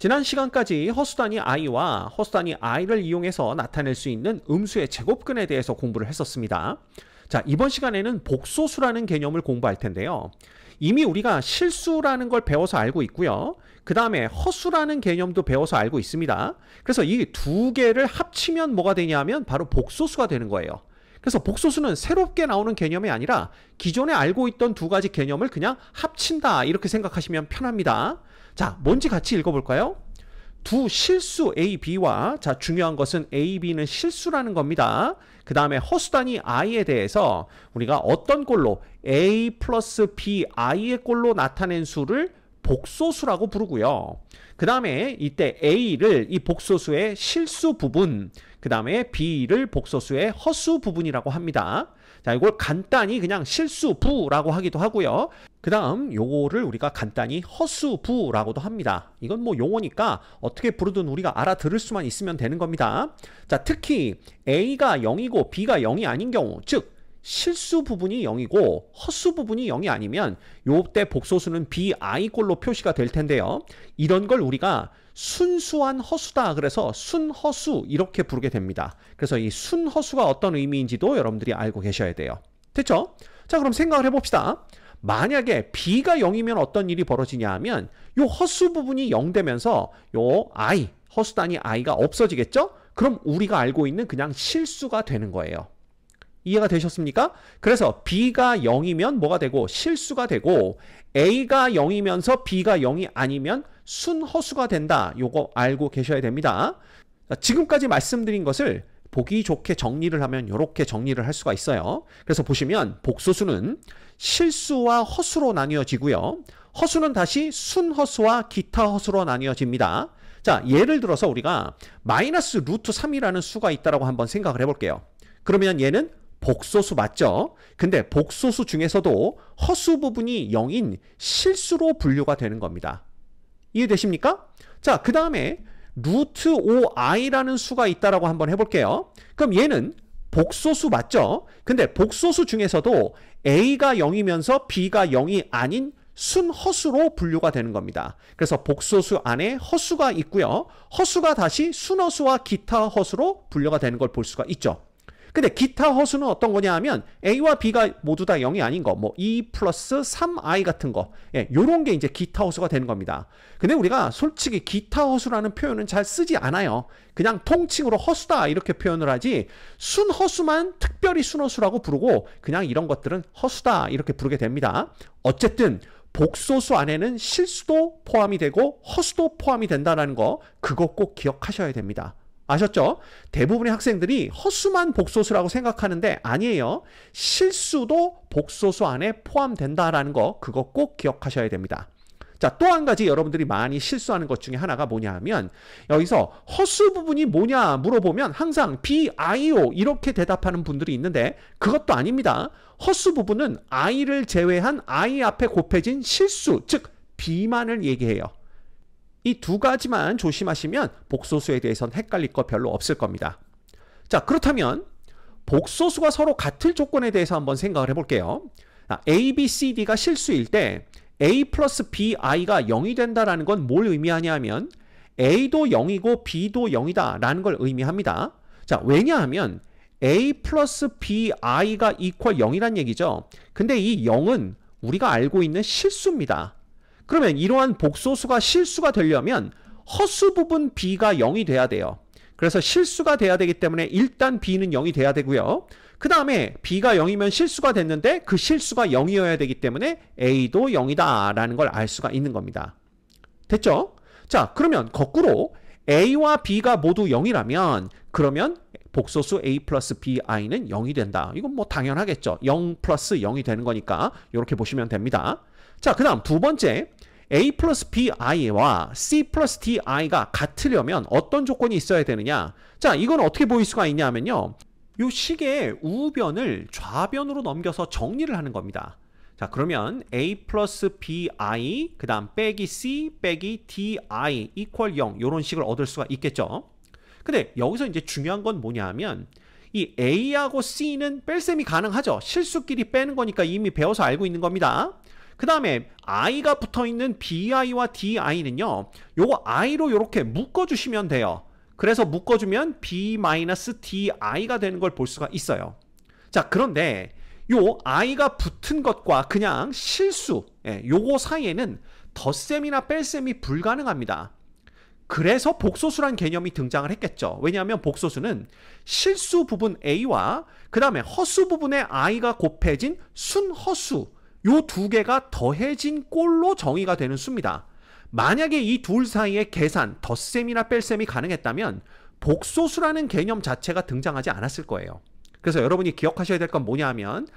지난 시간까지 허수 단위 i와 허수 단위 i를 이용해서 나타낼 수 있는 음수의 제곱근에 대해서 공부를 했었습니다. 자, 이번 시간에는 복소수라는 개념을 공부할 텐데요. 이미 우리가 실수라는 걸 배워서 알고 있고요. 그 다음에 허수라는 개념도 배워서 알고 있습니다. 그래서 이 두 개를 합치면 뭐가 되냐면 바로 복소수가 되는 거예요. 그래서 복소수는 새롭게 나오는 개념이 아니라 기존에 알고 있던 두 가지 개념을 그냥 합친다, 이렇게 생각하시면 편합니다. 자, 뭔지 같이 읽어볼까요? 두 실수 A, B와, 자, 중요한 것은 A, B는 실수라는 겁니다. 그 다음에 허수 단위 I에 대해서 우리가 어떤 꼴로 A 플러스 B, I의 꼴로 나타낸 수를 복소수라고 부르고요. 그 다음에 이때 A를 이 복소수의 실수 부분, 그 다음에 B를 복소수의 허수 부분이라고 합니다. 자, 이걸 간단히 그냥 실수부라고 하기도 하고요. 그 다음 요거를 우리가 간단히 허수부라고도 합니다. 이건 뭐 용어니까 어떻게 부르든 우리가 알아들을 수만 있으면 되는 겁니다. 자, 특히 A가 0이고 B가 0이 아닌 경우, 즉 실수 부분이 0이고 허수 부분이 0이 아니면 요때 복소수는 BI꼴로 표시가 될 텐데요. 이런 걸 우리가 순수한 허수다, 그래서 순허수 이렇게 부르게 됩니다. 그래서 이 순허수가 어떤 의미인지도 여러분들이 알고 계셔야 돼요. 됐죠? 자, 그럼 생각을 해봅시다. 만약에 B가 0이면 어떤 일이 벌어지냐 하면 요 허수 부분이 0 되면서 요 I, 허수 단위 I가 없어지겠죠? 그럼 우리가 알고 있는 그냥 실수가 되는 거예요. 이해가 되셨습니까? 그래서 B가 0이면 뭐가 되고 실수가 되고, A가 0이면서 B가 0이 아니면 순허수가 된다. 요거 알고 계셔야 됩니다. 자, 지금까지 말씀드린 것을 보기 좋게 정리를 하면 이렇게 정리를 할 수가 있어요. 그래서 보시면 복소수는 실수와 허수로 나뉘어지고요. 허수는 다시 순허수와 기타 허수로 나뉘어집니다. 자, 예를 들어서 우리가 마이너스 루트 3이라는 수가 있다고 한번 생각을 해볼게요. 그러면 얘는 복소수 맞죠? 근데 복소수 중에서도 허수 부분이 0인 실수로 분류가 되는 겁니다. 이해되십니까? 자, 그 다음에 루트 5i라는 수가 있다라고 한번 해볼게요. 그럼 얘는 복소수 맞죠? 근데 복소수 중에서도 A가 0이면서 B가 0이 아닌 순허수로 분류가 되는 겁니다. 그래서 복소수 안에 허수가 있고요. 허수가 다시 순허수와 기타 허수로 분류가 되는 걸 볼 수가 있죠. 근데 기타 허수는 어떤 거냐 하면 A와 B가 모두 다 0이 아닌 거, 뭐 2 플러스 3i 같은 거, 예, 요런 게 이제 기타 허수가 되는 겁니다. 근데 우리가 솔직히 기타 허수라는 표현은 잘 쓰지 않아요. 그냥 통칭으로 허수다 이렇게 표현을 하지, 순허수만 특별히 순허수라고 부르고 그냥 이런 것들은 허수다 이렇게 부르게 됩니다. 어쨌든 복소수 안에는 실수도 포함이 되고 허수도 포함이 된다는 거, 그거 꼭 기억하셔야 됩니다. 아셨죠? 대부분의 학생들이 허수만 복소수라고 생각하는데 아니에요. 실수도 복소수 안에 포함된다라는 거, 그거 꼭 기억하셔야 됩니다. 자, 또 한 가지 여러분들이 많이 실수하는 것 중에 하나가 뭐냐 하면, 여기서 허수 부분이 뭐냐 물어보면 항상 BIO 이렇게 대답하는 분들이 있는데 그것도 아닙니다. 허수 부분은 I를 제외한 I 앞에 곱해진 실수, 즉 B만을 얘기해요. 이 두 가지만 조심하시면 복소수에 대해서는 헷갈릴 거 별로 없을 겁니다. 자, 그렇다면 복소수가 서로 같을 조건에 대해서 한번 생각을 해볼게요. A, B, C, D가 실수일 때 A 플러스 B, I가 0이 된다는 건 뭘 의미하냐 하면 A도 0이고 B도 0이다 라는 걸 의미합니다. 자, 왜냐하면 A 플러스 B, I가 이퀄 0이란 얘기죠. 근데 이 0은 우리가 알고 있는 실수입니다. 그러면 이러한 복소수가 실수가 되려면 허수 부분 B가 0이 돼야 돼요. 그래서 실수가 돼야 되기 때문에 일단 B는 0이 돼야 되고요. 그 다음에 B가 0이면 실수가 됐는데 그 실수가 0이어야 되기 때문에 A도 0이다 라는 걸 알 수가 있는 겁니다. 됐죠? 자, 그러면 거꾸로 A와 B가 모두 0이라면 그러면 복소수 A 플러스 BI는 0이 된다. 이건 뭐 당연하겠죠. 0 플러스 0이 되는 거니까 이렇게 보시면 됩니다. 자, 그 다음 두 번째, A 플러스 BI와 C 플러스 DI가 같으려면 어떤 조건이 있어야 되느냐? 자, 이건 어떻게 보일 수가 있냐 하면요, 요 식의 우변을 좌변으로 넘겨서 정리를 하는 겁니다. 자, 그러면 A 플러스 BI, 그 다음 빼기 C 빼기 DI 이퀄 0, 요런 식을 얻을 수가 있겠죠. 근데 여기서 이제 중요한 건 뭐냐 하면 이 A하고 C는 뺄셈이 가능하죠. 실수끼리 빼는 거니까 이미 배워서 알고 있는 겁니다. 그 다음에 i가 붙어있는 bi와 di는요. 요거 i로 이렇게 묶어주시면 돼요. 그래서 묶어주면 b-di가 되는 걸 볼 수가 있어요. 자, 그런데 요 i가 붙은 것과 그냥 실수, 요거 사이에는 덧셈이나 뺄셈이 불가능합니다. 그래서 복소수란 개념이 등장을 했겠죠. 왜냐하면 복소수는 실수 부분 a와 그 다음에 허수 부분에 i가 곱해진 순허수, 요 두 개가 더해진 꼴로 정의가 되는 수입니다. 만약에 이 둘 사이의 계산, 덧셈이나 뺄셈이 가능했다면 복소수라는 개념 자체가 등장하지 않았을 거예요. 그래서 여러분이 기억하셔야 될 건 뭐냐 하면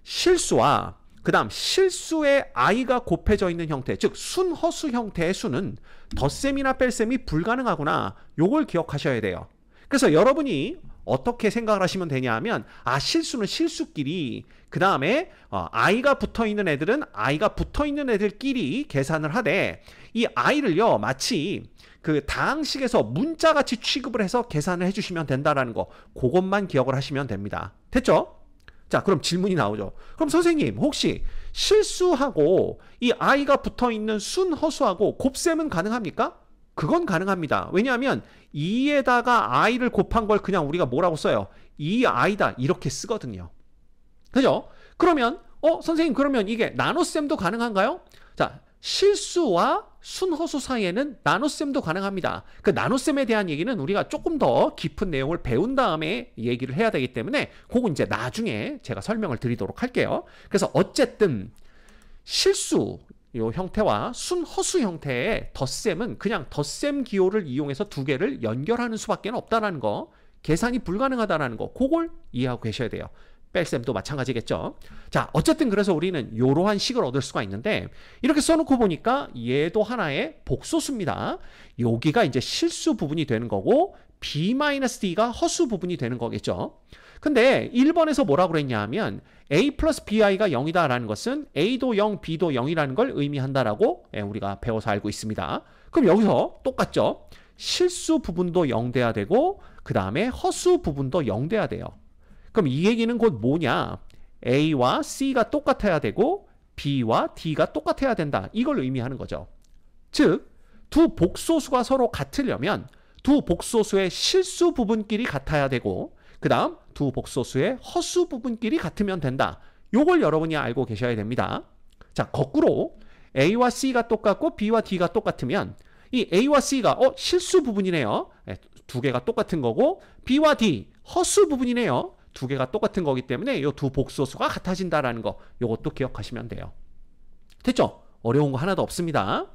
실수와 그 다음 실수에 i가 곱해져 있는 형태, 즉 순허수 형태의 수는 덧셈이나 뺄셈이 불가능하구나. 요걸 기억하셔야 돼요. 그래서 여러분이 어떻게 생각을 하시면 되냐 하면 실수는 실수끼리 그 다음에 i가 붙어있는 애들은 i가 붙어있는 애들끼리 계산을 하되 이 i를요 마치 그 다항식에서 문자같이 취급을 해서 계산을 해주시면 된다라는 거, 그것만 기억을 하시면 됩니다. 됐죠? 자, 그럼 질문이 나오죠. 그럼 선생님 혹시 실수하고 이 i가 붙어있는 순허수하고 곱셈은 가능합니까? 그건 가능합니다. 왜냐하면 2에다가 i를 곱한 걸 그냥 우리가 뭐라고 써요? 2i다 이렇게 쓰거든요. 그죠? 그러면 선생님 그러면 이게 나눗셈도 가능한가요? 자, 실수와 순허수 사이에는 나눗셈도 가능합니다. 그 나눗셈에 대한 얘기는 우리가 조금 더 깊은 내용을 배운 다음에 얘기를 해야 되기 때문에 그건 이제 나중에 제가 설명을 드리도록 할게요. 그래서 어쨌든 실수 요 형태와 순허수 형태의 덧셈은 그냥 덧셈 기호를 이용해서 두 개를 연결하는 수밖에 없다는 거, 계산이 불가능하다는 거, 그걸 이해하고 계셔야 돼요. 뺄셈도 마찬가지겠죠. 자, 어쨌든 그래서 우리는 이러한 식을 얻을 수가 있는데 이렇게 써놓고 보니까 얘도 하나의 복소수입니다. 여기가 이제 실수 부분이 되는 거고 b-d가 허수 부분이 되는 거겠죠. 근데 1번에서 뭐라고 그랬냐 하면 a 플러스 bi가 0이다라는 것은 a도 0, b도 0이라는 걸 의미한다라고 우리가 배워서 알고 있습니다. 그럼 여기서 똑같죠. 실수 부분도 0 돼야 되고 그 다음에 허수 부분도 0 돼야 돼요. 그럼 이 얘기는 곧 뭐냐? A와 C가 똑같아야 되고 B와 D가 똑같아야 된다. 이걸 의미하는 거죠. 즉, 두 복소수가 서로 같으려면 두 복소수의 실수 부분끼리 같아야 되고 그 다음 두 복소수의 허수 부분끼리 같으면 된다. 요걸 여러분이 알고 계셔야 됩니다. 자, 거꾸로 A와 C가 똑같고 B와 D가 똑같으면 이 A와 C가 실수 부분이네요. 두 개가 똑같은 거고 B와 D 허수 부분이네요. 두 개가 똑같은 거기 때문에 이 두 복소수가 같아진다라는 거, 요것도 기억하시면 돼요. 됐죠? 어려운 거 하나도 없습니다.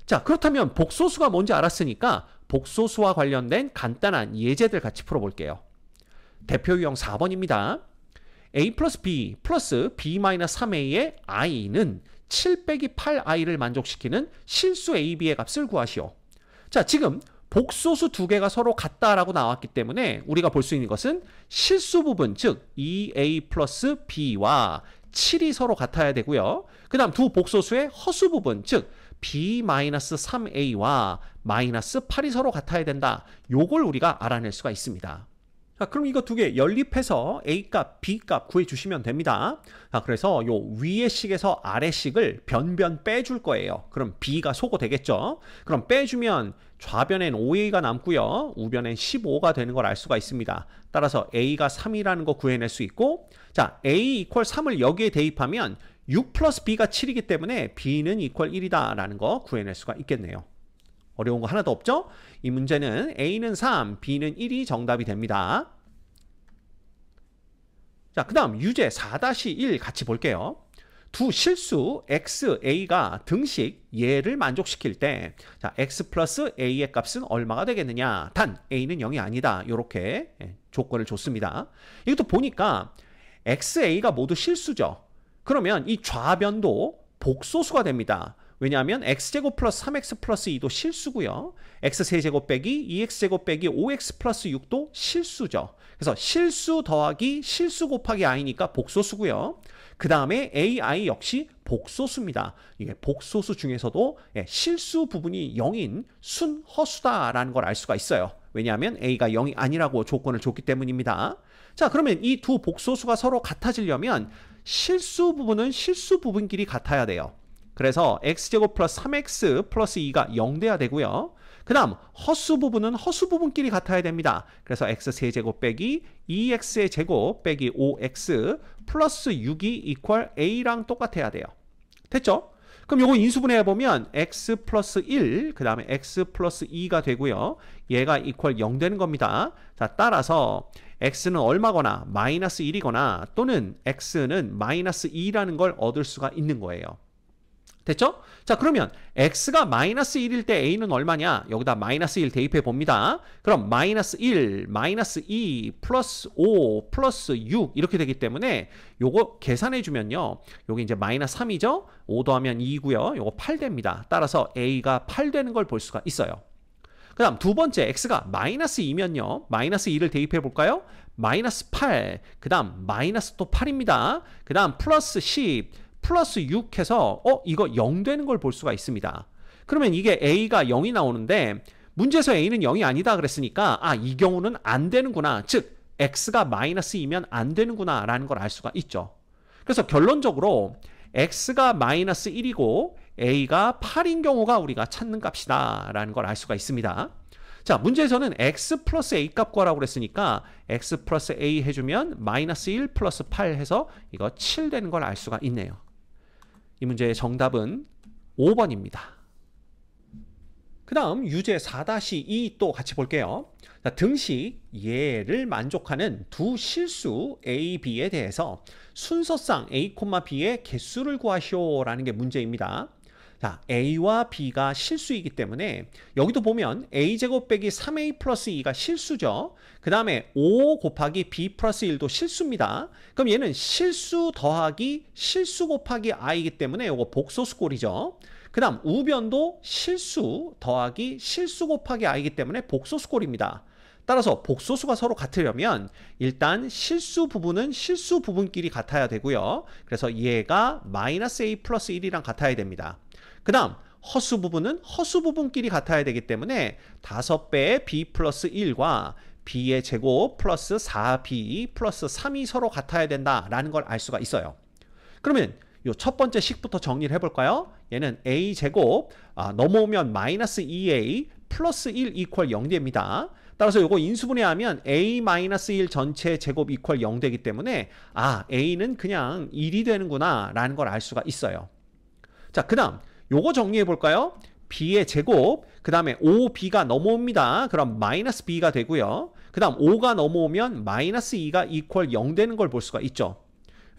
자, 그렇다면 복소수가 뭔지 알았으니까 복소수와 관련된 간단한 예제들 같이 풀어볼게요. 대표 유형 4번입니다. a 플러스 b 플러스 b-3a의 i는 7 빼기 8i를 만족시키는 실수 a, b의 값을 구하시오. 자, 지금 복소수 두 개가 서로 같다라고 나왔기 때문에 우리가 볼 수 있는 것은 실수 부분, 즉 2a 플러스 b와 7이 서로 같아야 되고요. 그 다음 두 복소수의 허수 부분, 즉 b-3a와 마이너스 8이 서로 같아야 된다. 요걸 우리가 알아낼 수가 있습니다. 자, 그럼 이거 두 개 연립해서 A값, B값 구해주시면 됩니다. 자, 그래서 요 위의 식에서 아래 식을 변변 빼줄 거예요. 그럼 B가 소거 되겠죠? 그럼 빼주면 좌변엔 5A가 남고요. 우변엔 15가 되는 걸 알 수가 있습니다. 따라서 A가 3이라는 거 구해낼 수 있고, 자, A 이퀄 3을 여기에 대입하면 6 플러스 B가 7이기 때문에 B는 이퀄 1이다 라는 거 구해낼 수가 있겠네요. 어려운 거 하나도 없죠? 이 문제는 A는 3, B는 1이 정답이 됩니다. 자, 그 다음 유제 4-1 같이 볼게요. 두 실수 x, a가 등식 얘를 만족시킬 때 자, x 플러스 a의 값은 얼마가 되겠느냐? 단 a는 0이 아니다. 이렇게 조건을 줬습니다. 이것도 보니까 x, a가 모두 실수죠. 그러면 이 좌변도 복소수가 됩니다. 왜냐하면 x제곱 플러스 3x 플러스 2도 실수고요. x세제곱 빼기 2x제곱 빼기 5x 플러스 6도 실수죠. 그래서 실수 더하기 실수 곱하기 i니까 복소수고요. 그 다음에 ai 역시 복소수입니다. 이게 복소수 중에서도 실수 부분이 0인 순허수다라는 걸 알 수가 있어요. 왜냐하면 a가 0이 아니라고 조건을 줬기 때문입니다. 자, 그러면 이 두 복소수가 서로 같아지려면 실수 부분은 실수 부분끼리 같아야 돼요. 그래서 x제곱 플러스 3x 플러스 2가 0 돼야 되고요. 그 다음 허수 부분은 허수 부분끼리 같아야 됩니다. 그래서 x3제곱 빼기 2x의 제곱 빼기 5x 플러스 6이 이퀄 a랑 똑같아야 돼요. 됐죠? 그럼 요거 인수분해 해보면 x 플러스 1, 그 다음에 x 플러스 2가 되고요. 얘가 이퀄 0 되는 겁니다. 자, 따라서 x는 얼마거나 마이너스 1이거나 또는 x는 마이너스 2라는 걸 얻을 수가 있는 거예요. 됐죠? 자, 그러면 x가 마이너스 1일 때 a는 얼마냐? 여기다 마이너스 1 대입해 봅니다. 그럼 마이너스 1, 마이너스 2, 플러스 5, 플러스 6 이렇게 되기 때문에 요거 계산해 주면요. 요게 이제 마이너스 3이죠? 5 더하면 2고요. 요거 8 됩니다. 따라서 a가 8 되는 걸 볼 수가 있어요. 그 다음 두 번째 x가 마이너스 2면요. 마이너스 2를 대입해 볼까요? 마이너스 8, 그 다음 마이너스 또 8입니다. 그 다음 플러스 10, 플러스 6 해서 이거 0 되는 걸 볼 수가 있습니다. 그러면 이게 a가 0이 나오는데 문제에서 a는 0이 아니다 그랬으니까 이 경우는 안 되는구나. 즉 x가 마이너스 2면 안 되는구나 라는 걸 알 수가 있죠. 그래서 결론적으로 x가 마이너스 1이고 a가 8인 경우가 우리가 찾는 값이다 라는 걸 알 수가 있습니다. 자, 문제에서는 x 플러스 a 값 구하라고 그랬으니까 x 플러스 a 해주면 마이너스 1 플러스 8 해서 이거 7 되는 걸 알 수가 있네요. 이 문제의 정답은 5번입니다. 그 다음 유제 4-2 또 같이 볼게요. 자, 등식 예를 만족하는 두 실수 a, b에 대해서 순서상 a, b의 개수를 구하시오 라는 게 문제입니다. 자, a와 b가 실수이기 때문에 여기도 보면 a제곱 빼기 3a 플러스 2가 실수죠. 그 다음에 5 곱하기 b 플러스 1도 실수입니다. 그럼 얘는 실수 더하기 실수 곱하기 i이기 때문에 이거 복소수꼴이죠. 그 다음 우변도 실수 더하기 실수 곱하기 i이기 때문에 복소수꼴입니다. 따라서 복소수가 서로 같으려면 일단 실수 부분은 실수 부분끼리 같아야 되고요. 그래서 얘가 마이너스 a 플러스 1이랑 같아야 됩니다. 그 다음 허수 부분은 허수 부분끼리 같아야 되기 때문에 5배의 b 플러스 1과 b의 제곱 플러스 4b 플러스 3이 서로 같아야 된다라는 걸 알 수가 있어요. 그러면 요 첫 번째 식부터 정리를 해볼까요? 얘는 a 제곱 넘어오면 마이너스 2a 플러스 1 이퀄 0 됩니다. 따라서 요거 인수분해하면 a-1 전체 제곱 이퀄 0 되기 때문에 a는 그냥 1이 되는구나 라는 걸 알 수가 있어요. 자, 그 다음 요거 정리해 볼까요? b의 제곱, 그 다음에 5b가 넘어옵니다. 그럼 마이너스 b가 되고요. 그 다음 5가 넘어오면 마이너스 2가 이퀄 0 되는 걸 볼 수가 있죠.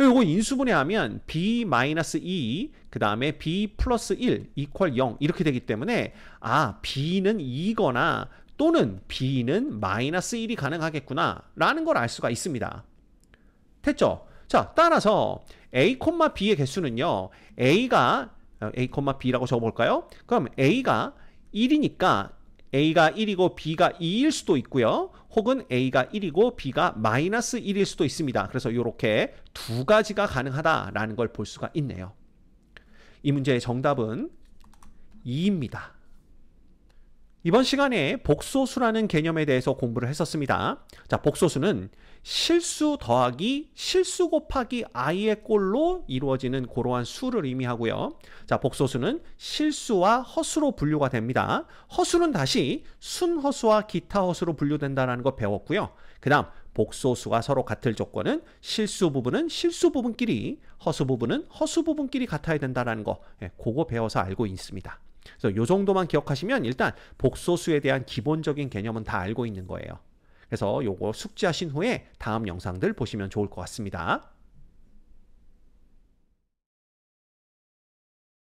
요거 인수분해하면 b-2, 그 다음에 b 플러스 1 이퀄 0 이렇게 되기 때문에 b는 2거나 또는 b는 마이너스 1이 가능하겠구나 라는 걸 알 수가 있습니다. 됐죠? 자, 따라서 a, b의 개수는요. a가 a, b라고 적어볼까요? 그럼 a가 1이니까 a가 1이고 b가 2일 수도 있고요. 혹은 a가 1이고 b가 마이너스 1일 수도 있습니다. 그래서 이렇게 두 가지가 가능하다라는 걸 볼 수가 있네요. 이 문제의 정답은 2입니다. 이번 시간에 복소수라는 개념에 대해서 공부를 했었습니다. 자, 복소수는 실수 더하기 실수 곱하기 i의 꼴로 이루어지는 그러한 수를 의미하고요. 자, 복소수는 실수와 허수로 분류가 됩니다. 허수는 다시 순허수와 기타 허수로 분류된다는 거 배웠고요. 그 다음 복소수가 서로 같을 조건은 실수 부분은 실수 부분끼리, 허수 부분은 허수 부분끼리 같아야 된다는 거 그거 배워서 알고 있습니다. 그래서 이 정도만 기억하시면 일단 복소수에 대한 기본적인 개념은 다 알고 있는 거예요. 그래서 요거 숙지하신 후에 다음 영상들 보시면 좋을 것 같습니다.